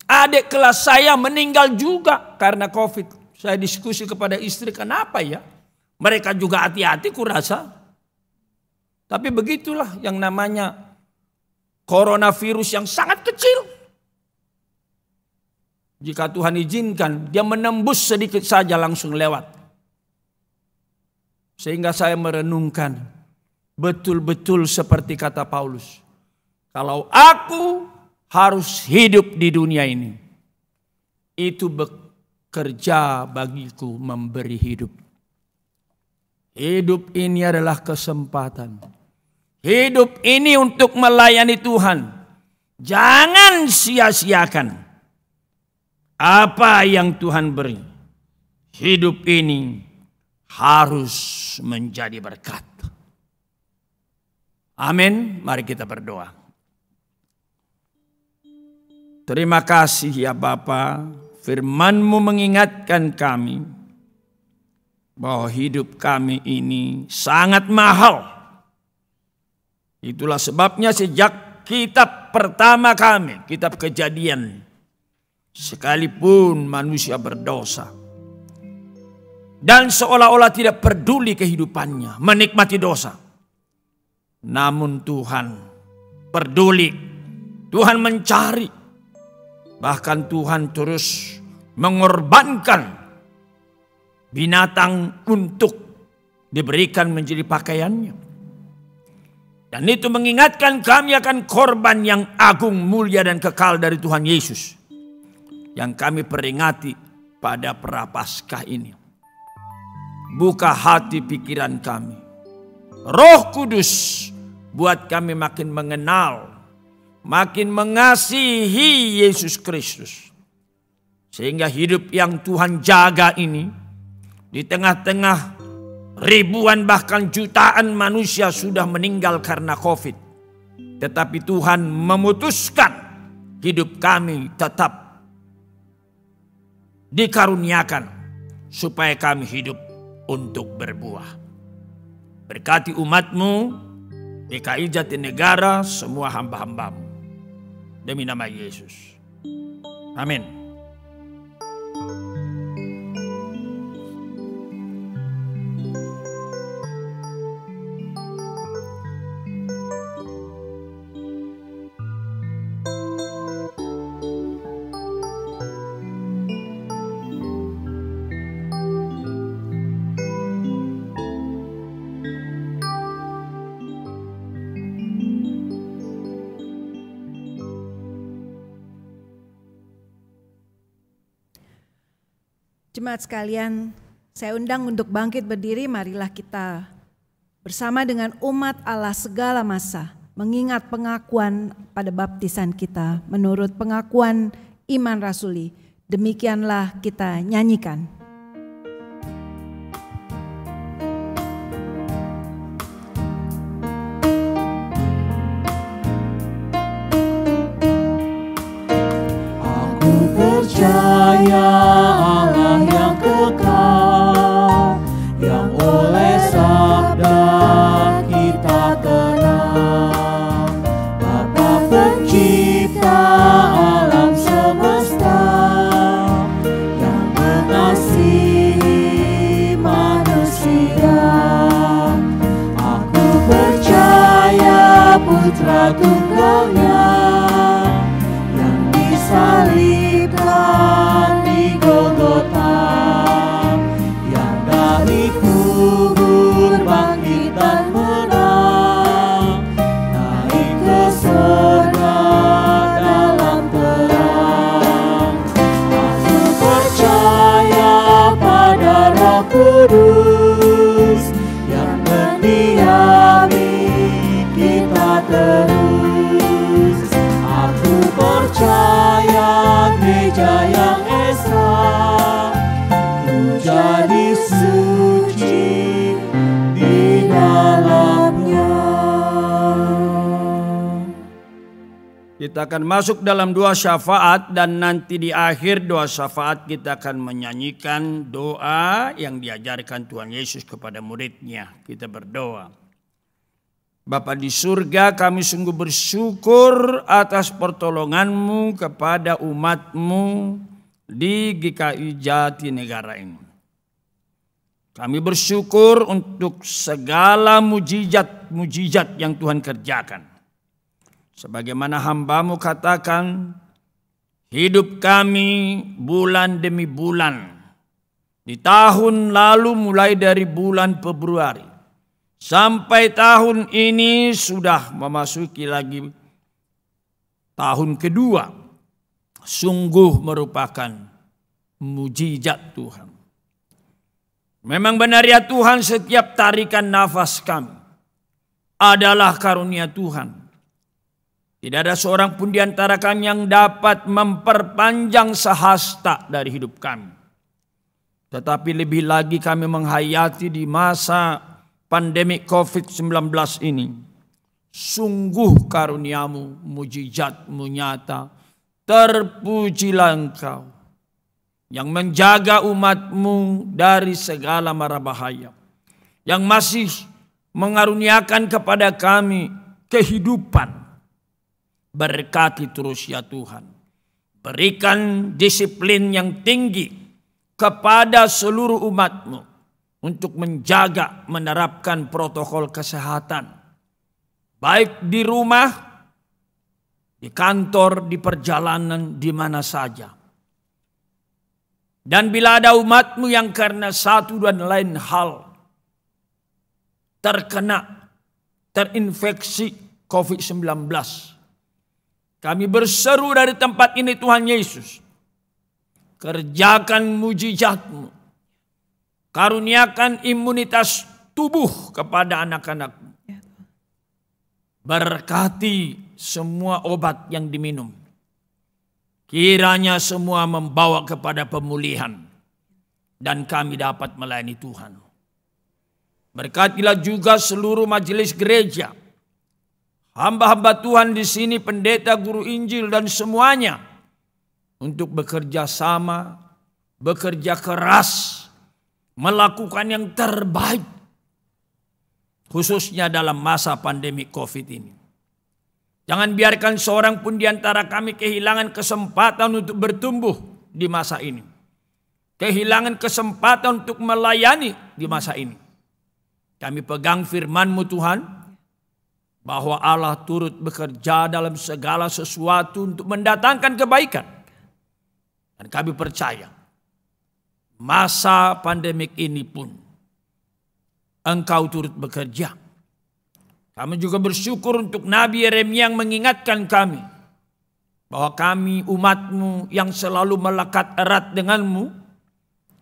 C: Adik kelas saya meninggal juga karena COVID. Saya diskusi kepada istri, kenapa ya? Mereka juga hati-hati kurasa. Tapi begitulah yang namanya coronavirus yang sangat kecil. Jika Tuhan izinkan, dia menembus sedikit saja langsung lewat. Sehingga saya merenungkan, betul-betul seperti kata Paulus. Kalau aku harus hidup di dunia ini, itu bekerja bagiku memberi hidup. Hidup ini adalah kesempatan. Hidup ini untuk melayani Tuhan. Jangan sia-siakan apa yang Tuhan beri. Hidup ini harus menjadi berkat. Amin. Mari kita berdoa. Terima kasih ya Bapa, firman-Mu mengingatkan kami bahwa hidup kami ini sangat mahal. Itulah sebabnya sejak kitab pertama kami, kitab Kejadian. Sekalipun manusia berdosa dan seolah-olah tidak peduli kehidupannya, menikmati dosa, namun Tuhan peduli, Tuhan mencari, bahkan Tuhan terus mengorbankan binatang untuk diberikan menjadi pakaiannya. Dan itu mengingatkan kami akan korban yang agung, mulia dan kekal dari Tuhan Yesus yang kami peringati pada Prapaskah ini. Buka hati pikiran kami, Roh Kudus buat kami makin mengenal, makin mengasihi Yesus Kristus. Sehingga hidup yang Tuhan jaga ini, di tengah-tengah ribuan bahkan jutaan manusia sudah meninggal karena COVID, tetapi Tuhan memutuskan hidup kami tetap dikaruniakan supaya kami hidup untuk berbuah. Berkati umat-Mu, GKI Jatinegara, semua hamba-hamba-Mu. Demi nama Yesus. Amin.
A: Jemaat sekalian, saya undang untuk bangkit berdiri. Marilah kita bersama dengan umat Allah segala masa mengingat pengakuan pada baptisan kita menurut pengakuan iman rasuli. Demikianlah kita nyanyikan.
B: Aku percaya Allah yang kekal, yang oleh sabda kita tenang. Bapa pencipta alam semesta, yang mengasihi manusia. Aku percaya Putra Tunggalnya yang disalibkan di Golgota, yang dari kubur bangkit dan menang, naik ke surga dalam terang. Aku percaya pada Roh Kudus yang mendiami kita terus. Aku percaya gereja yang esa, ku jadi suci di dalamnya.
C: Kita akan masuk dalam doa syafaat dan nanti di akhir doa syafaat kita akan menyanyikan doa yang diajarkan Tuhan Yesus kepada muridnya. Kita berdoa. Bapa di surga, kami sungguh bersyukur atas pertolongan-Mu kepada umat-Mu di GKI Jatinegara ini. Kami bersyukur untuk segala mujizat-mujizat yang Tuhan kerjakan. Sebagaimana hamba-Mu katakan, hidup kami bulan demi bulan. Di tahun lalu mulai dari bulan Februari. Sampai tahun ini sudah memasuki lagi tahun kedua. Sungguh merupakan mujizat Tuhan. Memang benar ya Tuhan, setiap tarikan nafas kami adalah karunia Tuhan. Tidak ada seorang pun di antara kami yang dapat memperpanjang sehasta dari hidup kami. Tetapi lebih lagi kami menghayati di masa pandemi COVID-19 ini, sungguh karunia-Mu, mujizat-Mu nyata. Terpujilah Engkau yang menjaga umat-Mu dari segala mara bahaya, yang masih mengaruniakan kepada kami kehidupan Berkati terus ya Tuhan. Berikan disiplin yang tinggi kepada seluruh umat-Mu untuk menjaga, menerapkan protokol kesehatan. Baik di rumah, di kantor, di perjalanan, di mana saja. Dan bila ada umat-Mu yang karena satu dan lain hal terinfeksi COVID-19, kami berseru dari tempat ini Tuhan Yesus, kerjakan mujizat-Mu, karuniakan imunitas tubuh kepada anak-anak-Mu. Berkati semua obat yang diminum. Kiranya semua membawa kepada pemulihan dan kami dapat melayani Tuhan. Berkatilah juga seluruh majelis gereja, hamba-hamba Tuhan di sini, pendeta, guru Injil dan semuanya, untuk bekerja sama, bekerja keras, melakukan yang terbaik, khususnya dalam masa pandemi COVID ini. Jangan biarkan seorang pun di antara kami kehilangan kesempatan untuk bertumbuh di masa ini. Kehilangan kesempatan untuk melayani di masa ini. Kami pegang firman-Mu Tuhan, bahwa Allah turut bekerja dalam segala sesuatu untuk mendatangkan kebaikan. Dan kami percaya, masa pandemik ini pun Engkau turut bekerja. Kami juga bersyukur untuk Nabi Yeremia yang mengingatkan kami bahwa kami umat-Mu yang selalu melekat erat dengan-Mu,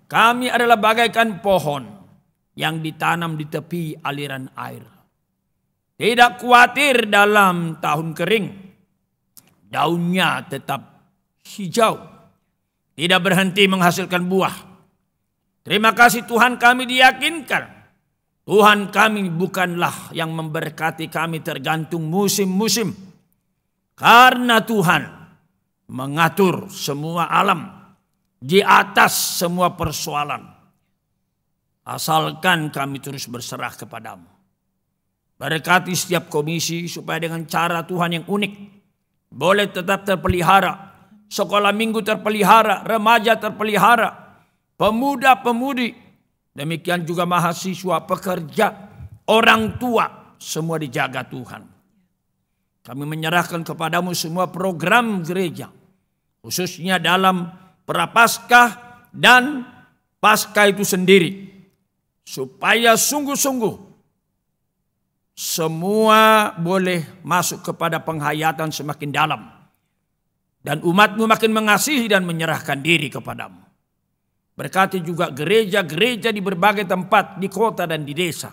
C: kami adalah bagaikan pohon yang ditanam di tepi aliran air. Tidak khawatir dalam tahun kering, daunnya tetap hijau, tidak berhenti menghasilkan buah. Terima kasih Tuhan, kami diyakinkan Tuhan kami bukanlah yang memberkati kami tergantung musim-musim. Karena Tuhan mengatur semua alam di atas semua persoalan. Asalkan kami terus berserah kepadamu. Berkati setiap komisi supaya dengan cara Tuhan yang unik boleh tetap terpelihara. Sekolah minggu terpelihara, remaja terpelihara, pemuda-pemudi, demikian juga mahasiswa, pekerja, orang tua, semua dijaga Tuhan. Kami menyerahkan kepadamu semua program gereja, khususnya dalam prapaskah dan paskah itu sendiri, supaya sungguh-sungguh semua boleh masuk kepada penghayatan semakin dalam, dan umat-Mu makin mengasihi dan menyerahkan diri kepadamu. Berkati juga gereja-gereja di berbagai tempat, di kota dan di desa,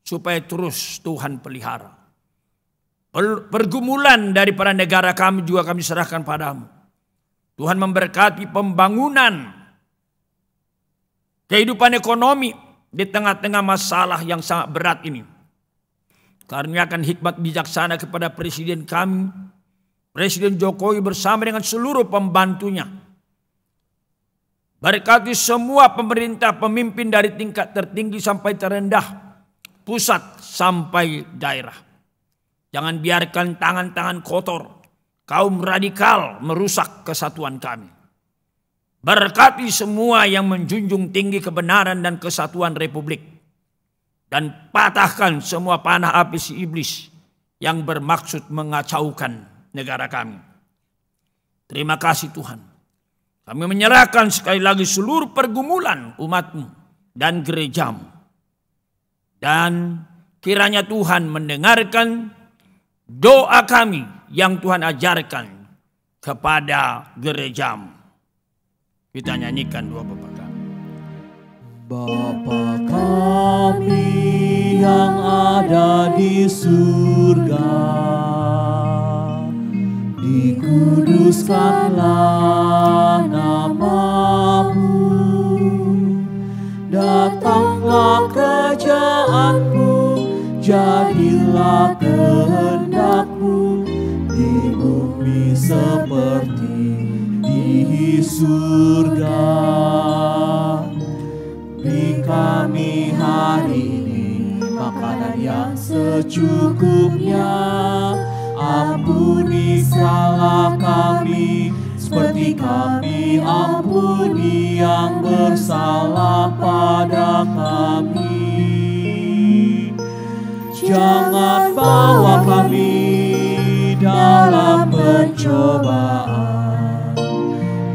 C: supaya terus Tuhan pelihara. Pergumulan dari para negara kami juga kami serahkan padamu. Tuhan memberkati pembangunan, kehidupan ekonomi di tengah-tengah masalah yang sangat berat ini. Karuniakan hikmat bijaksana kepada Presiden kami, Presiden Jokowi bersama dengan seluruh pembantunya. Berkati semua pemerintah, pemimpin dari tingkat tertinggi sampai terendah, pusat sampai daerah. Jangan biarkan tangan-tangan kotor, kaum radikal merusak kesatuan kami. Berkati semua yang menjunjung tinggi kebenaran dan kesatuan Republik. Dan patahkan semua panah api si iblis yang bermaksud mengacaukan negara kami. Terima kasih Tuhan. Kami menyerahkan sekali lagi seluruh pergumulan umat-Mu dan gereja-Mu. Dan kiranya Tuhan mendengarkan doa kami yang Tuhan ajarkan kepada gereja-Mu. Kita nyanyikan doa Bapa kami.
B: Bapa kami yang ada di surga, dikuduskanlah nama-Mu, datanglah kerajaan-Mu, jadilah kehendak-Mu di bumi seperti di surga. Beri kami hari ini makanan yang secukupnya, Ampuni salah kami, seperti kami ampuni yang bersalah pada kami. Jangan bawa kami dalam pencobaan,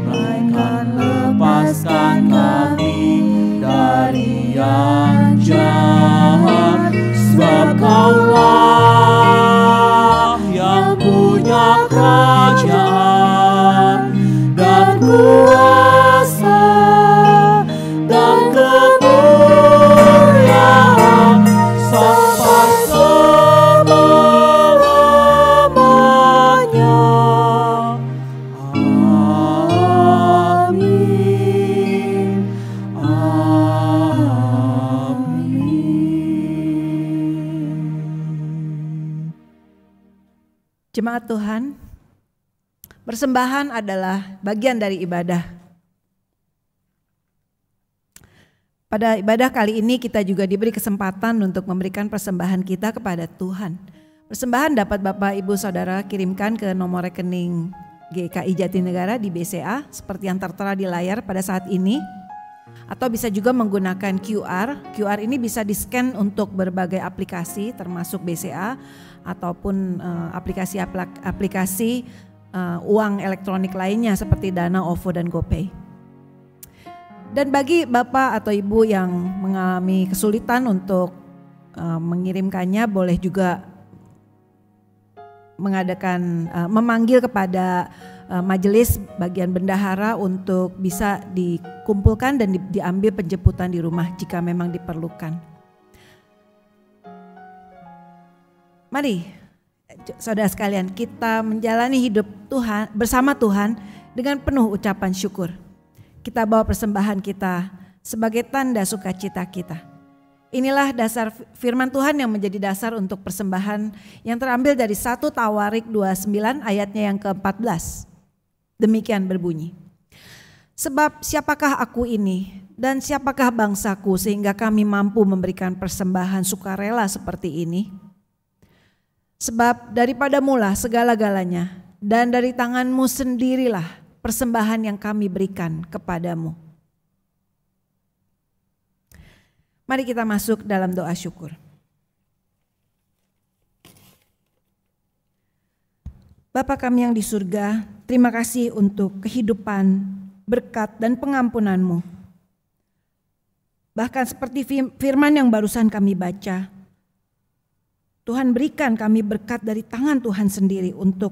B: melainkan lepaskan kami dari yang jahat. Sebab Kaulah yang punya kerajaan dan kuasa dan kemuliaan sampai selama-lamanya. Amin. Amin.
A: Jemaat Tuhan, persembahan adalah bagian dari ibadah. Pada ibadah kali ini kita juga diberi kesempatan untuk memberikan persembahan kita kepada Tuhan. Persembahan dapat Bapak Ibu Saudara kirimkan ke nomor rekening GKI Jatinegara di BCA seperti yang tertera di layar pada saat ini. Atau bisa juga menggunakan QR. QR ini bisa di-scan untuk berbagai aplikasi termasuk BCA ataupun aplikasi uang elektronik lainnya seperti Dana, OVO, dan GoPay. Dan bagi Bapak atau Ibu yang mengalami kesulitan untuk mengirimkannya, boleh juga memanggil kepada majelis bagian bendahara untuk bisa dikumpulkan dan diambil penjemputan di rumah jika memang diperlukan. Mari saudara sekalian, kita menjalani hidup Tuhan bersama Tuhan dengan penuh ucapan syukur. Kita bawa persembahan kita sebagai tanda sukacita kita. Inilah dasar firman Tuhan yang menjadi dasar untuk persembahan yang terambil dari 1 Tawarik 29 ayatnya yang ke-14. Demikian berbunyi. Sebab siapakah aku ini dan siapakah bangsaku sehingga kami mampu memberikan persembahan sukarela seperti ini? Sebab daripada mula segala-galanya dan dari tanganmu sendirilah persembahan yang kami berikan kepadamu. Mari kita masuk dalam doa syukur. Bapa kami yang di surga, terima kasih untuk kehidupan, berkat dan pengampunan-Mu. Bahkan seperti firman yang barusan kami baca, Tuhan berikan kami berkat dari tangan Tuhan sendiri untuk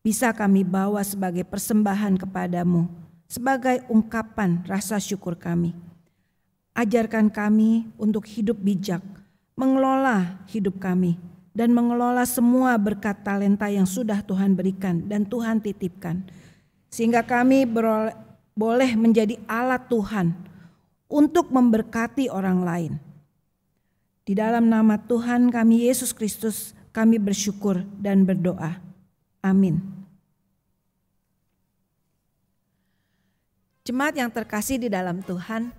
A: bisa kami bawa sebagai persembahan kepadamu, sebagai ungkapan rasa syukur kami. Ajarkan kami untuk hidup bijak, mengelola hidup kami, dan mengelola semua berkat talenta yang sudah Tuhan berikan dan Tuhan titipkan. Sehingga kami boleh menjadi alat Tuhan untuk memberkati orang lain. Di dalam nama Tuhan kami Yesus Kristus kami bersyukur dan berdoa. Amin. Jemaat yang terkasih di dalam Tuhan,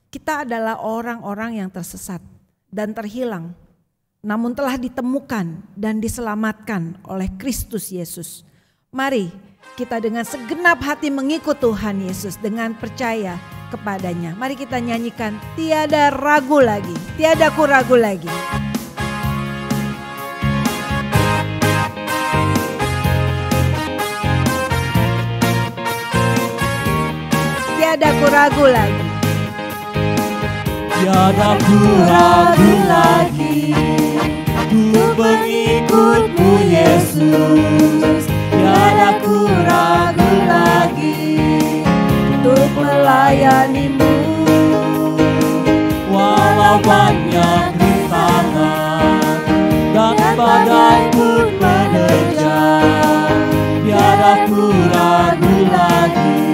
A: kita adalah orang-orang yang tersesat dan terhilang, namun telah ditemukan dan diselamatkan oleh Kristus Yesus. Mari kita dengan segenap hati mengikut Tuhan Yesus dengan percaya kepadanya. Mari kita nyanyikan tiada ragu lagi, tiada ku ragu lagi. Tiada ku ragu lagi.
B: Tiada ku ragu lagi, ku mengikut-Mu Yesus. Tiada ku ragu lagi untuk melayani-Mu. Walau banyak rintangan dan badai pun menerjang, tiada ku ragu lagi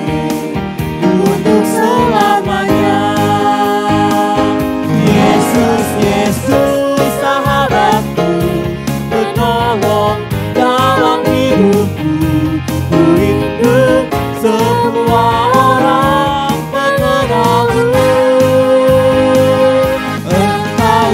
B: untuk selamanya. Yesus, Yesus sahabatku, penolong dalam hidupku. Ku rindu semua orang mengenal-Mu. Engkau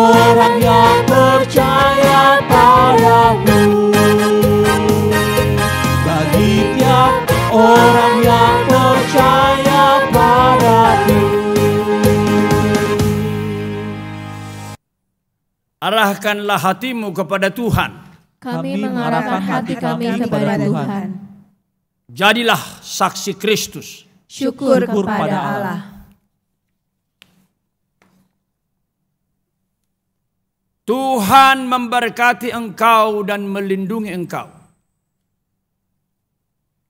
B: orang yang percaya padamu. Bagi tiap orang yang percaya padamu.
C: Arahkanlah hatimu kepada Tuhan.
D: Kami mengarahkan hati kami kepada Tuhan.
C: Jadilah saksi Kristus.
A: Syukur kepada Allah.
C: Tuhan memberkati engkau dan melindungi engkau.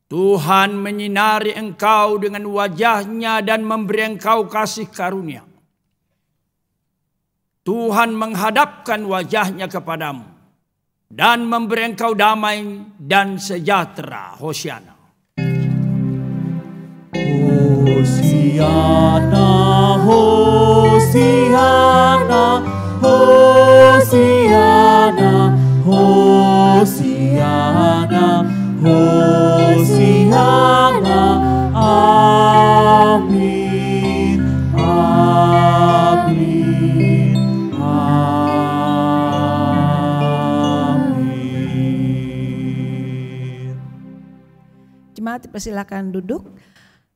C: Tuhan menyinari engkau dengan wajah-Nya dan memberi engkau kasih karunia. Tuhan menghadapkan wajah-Nya kepadamu dan memberi engkau damai dan sejahtera. Hosiana.
B: Hosiana, Hosiana, Hosiana, Hosiana, Hosiana, amin, amin, amin.
A: Jemaat dipersilakan duduk.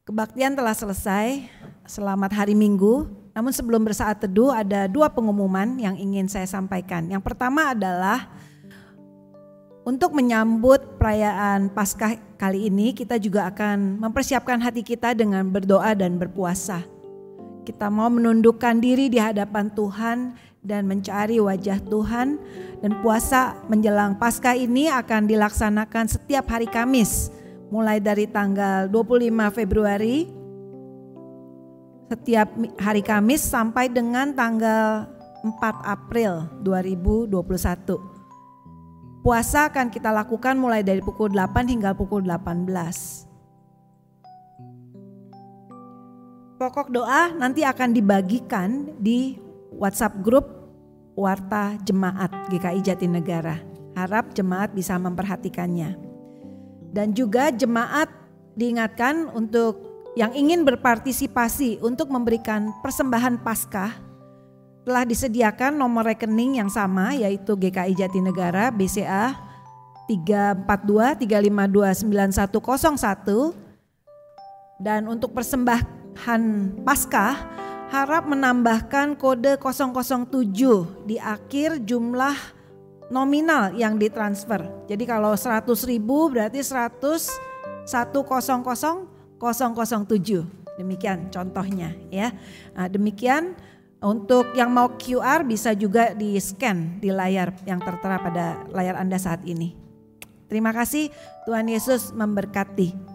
A: Kebaktian telah selesai. Selamat hari Minggu. Namun sebelum bersaat teduh ada dua pengumuman yang ingin saya sampaikan. Yang pertama adalah untuk menyambut perayaan Paskah kali ini kita juga akan mempersiapkan hati kita dengan berdoa dan berpuasa. Kita mau menundukkan diri di hadapan Tuhan dan mencari wajah Tuhan. Dan puasa menjelang Paskah ini akan dilaksanakan setiap hari Kamis. Mulai dari tanggal 25 Februari setiap hari Kamis sampai dengan tanggal 4 April 2021. Puasa akan kita lakukan mulai dari pukul 8 hingga pukul 18. Pokok doa nanti akan dibagikan di WhatsApp grup Warta Jemaat GKI Jatinegara. Harap jemaat bisa memperhatikannya. Dan juga jemaat diingatkan untuk yang ingin berpartisipasi untuk memberikan persembahan Paskah telah disediakan nomor rekening yang sama yaitu GKI Jatinegara BCA 342-352-9101. Dan untuk persembahan Paskah harap menambahkan kode 007 di akhir jumlah nominal yang ditransfer. Jadi kalau 100.000 berarti 100.100.007. Demikian contohnya ya. Nah, demikian untuk yang mau QR bisa juga di scan di layar yang tertera pada layar Anda saat ini. Terima kasih, Tuhan Yesus memberkati.